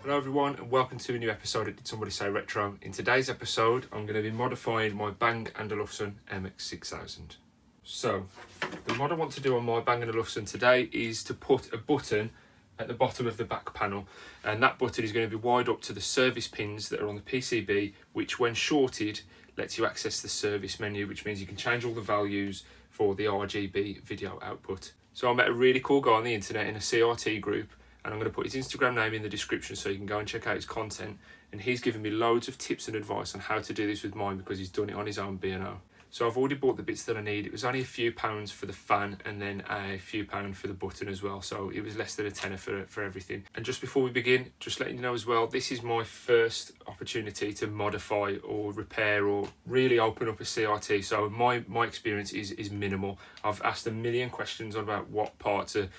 Hello everyone and welcome to a new episode of Did Somebody Say Retro. In today's episode I'm going to be modifying my Bang Olufsen MX6000. So the mod I want to do on my Bang Olufsen today is to put a button at the bottom of the back panel, and that button is going to be wired up to the service pins that are on the PCB, which when shorted lets you access the service menu, which means you can change all the values for the RGB video output. So I met a really cool guy on the internet in a CRT group, and I'm going to put his Instagram name in the description so you can go and check out his content. And he's given me loads of tips and advice on how to do this with mine because he's done it on his own B&O. So I've already bought the bits that I need. It was only a few pounds for the fan and then a few pounds for the button as well. So it was less than a tenner for everything. And just before we begin, just letting you know as well, this is my first opportunity to modify or repair or really open up a CRT. So my experience is minimal. I've asked a million questions about what parts are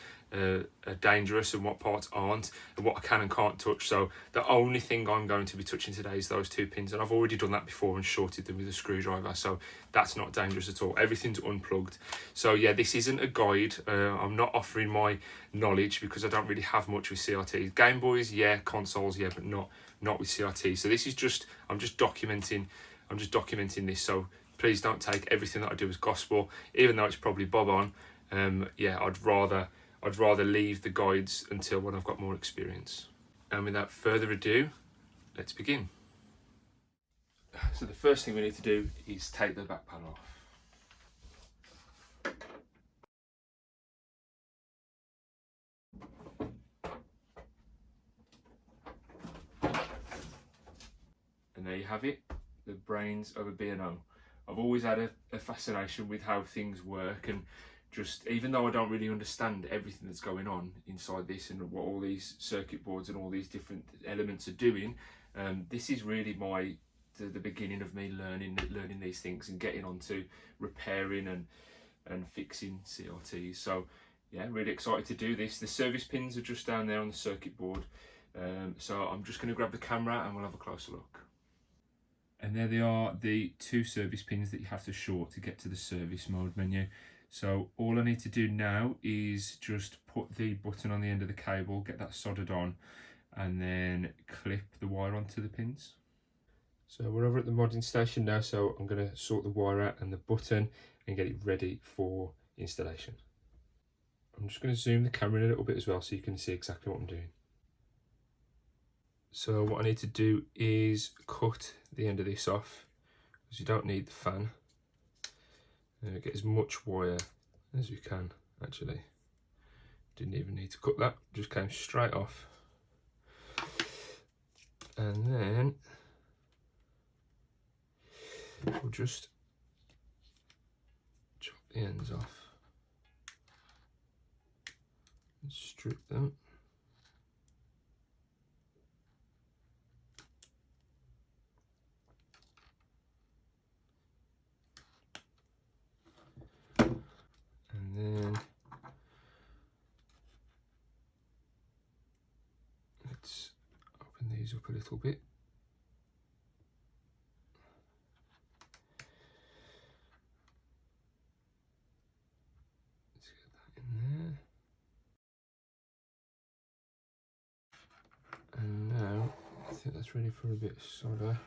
dangerous and what parts aren't, and what I can and can't touch. So the only thing I'm going to be touching today is those two pins, and I've already done that before and shorted them with a screwdriver, so that's not dangerous at all. Everything's unplugged. So yeah, this isn't a guide. I'm not offering my knowledge because I don't really have much with CRTs. Game Boys, yeah, consoles, yeah, but not with CRT. So this is just I'm just documenting this. So please don't take everything that I do as gospel, even though it's probably bob on. Yeah, I'd rather leave the guides until when I've got more experience. And without further ado, let's begin. So the first thing we need to do is take the back panel off. And there you have it, the brains of a B&O. I've always had a fascination with how things work, and just even though I don't really understand everything that's going on inside this and what all these circuit boards and all these different elements are doing, this is really the beginning of me learning these things and getting onto repairing and fixing CRTs. So yeah, really excited to do this. The service pins are just down there on the circuit board, so I'm just going to grab the camera and we'll have a closer look. And there they are, the two service pins that you have to short to get to the service mode menu. So all I need to do now is just put the button on the end of the cable, get that soldered on, and then clip the wire onto the pins. So we're over at the modding station now, so I'm going to sort the wire out and the button and get it ready for installation. I'm just going to zoom the camera in a little bit as well so you can see exactly what I'm doing. So what I need to do is cut the end of this off, because you don't need the fan. Get as much wire as you can. Actually, didn't even need to cut that, just came straight off. And then we'll just chop the ends off and strip them. And then let's open these up a little bit. Let's get that in there. And now I think that's ready for a bit of solder.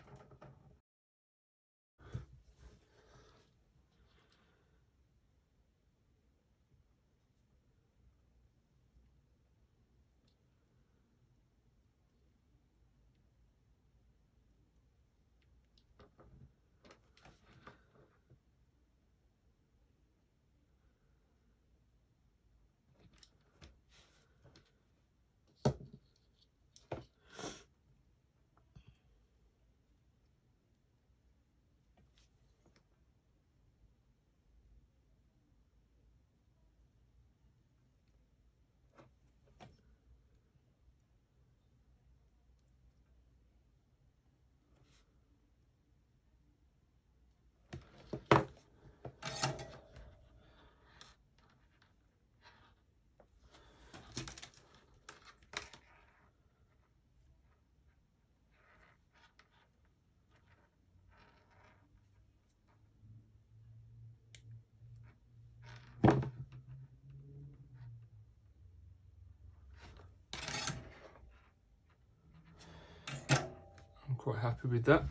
quite happy with that.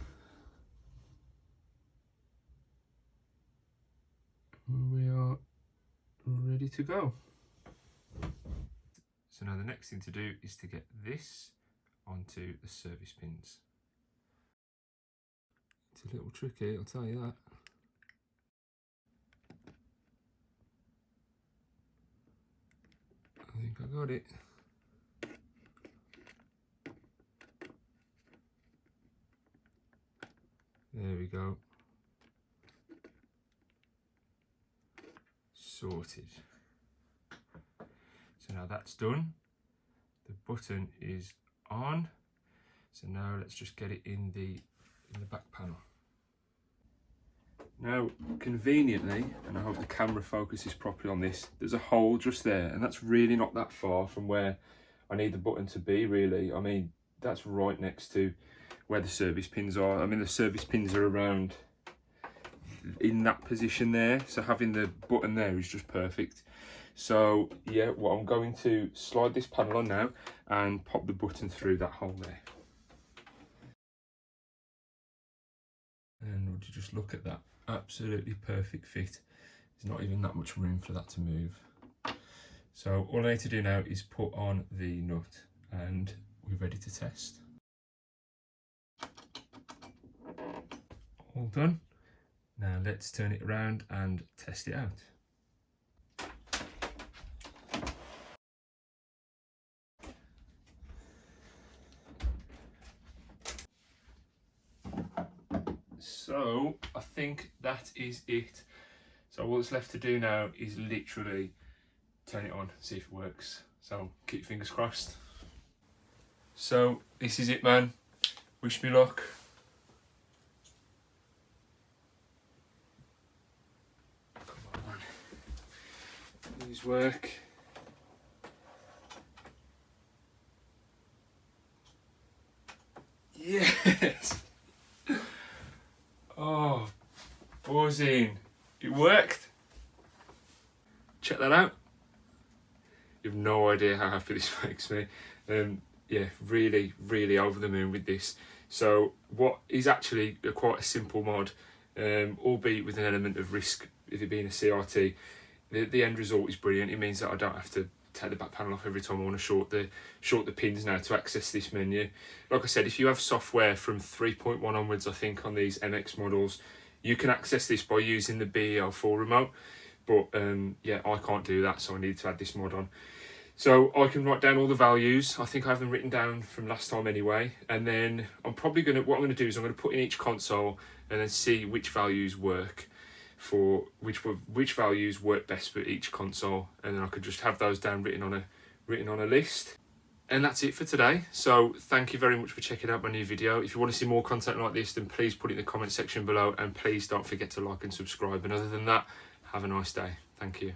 We are ready to go. So now the next thing to do is to get this onto the service pins. It's a little tricky, I'll tell you that. I think I got it. There we go. Sorted. So now that's done. The button is on. So now let's just get it in the back panel. Now, conveniently, and I hope the camera focuses properly on this, there's a hole just there, and that's really not that far from where I need the button to be, really. I mean, that's right next to where the service pins are. I mean, the service pins are around in that position there, so having the button there is just perfect. So yeah, well, I'm going to slide this panel on now and pop the button through that hole there. And would you just look at that, absolutely perfect fit. There's not even that much room for that to move. So all I need to do now is put on the nut and we're ready to test. All done. Now let's turn it around and test it out. So I think that is it. So all that's left to do now is literally turn it on, see if it works. So keep your fingers crossed. So this is it, man. Wish me luck. Come on. Please work. Yes! Oh, buzzing. It worked. Check that out. You have no idea how happy this makes me. Yeah, really, really over the moon with this. So what is actually quite a simple mod, albeit with an element of risk with it being a CRT, the end result is brilliant. It means that I don't have to take the back panel off every time I want to short the pins now to access this menu. Like I said, if you have software from 3.1 onwards, I think on these MX models, you can access this by using the BEL4 remote, but yeah, I can't do that, so I need to add this mod on. So I can write down all the values. I think I have them written down from last time anyway, and then what I'm going to do is I'm going to put in each console and then see which values work for which values work best for each console, and then I could just have those down written on a list. And that's it for today. So thank you very much for checking out my new video. If you want to see more content like this, then please put it in the comment section below, and please don't forget to like and subscribe. And other than that, have a nice day. Thank you.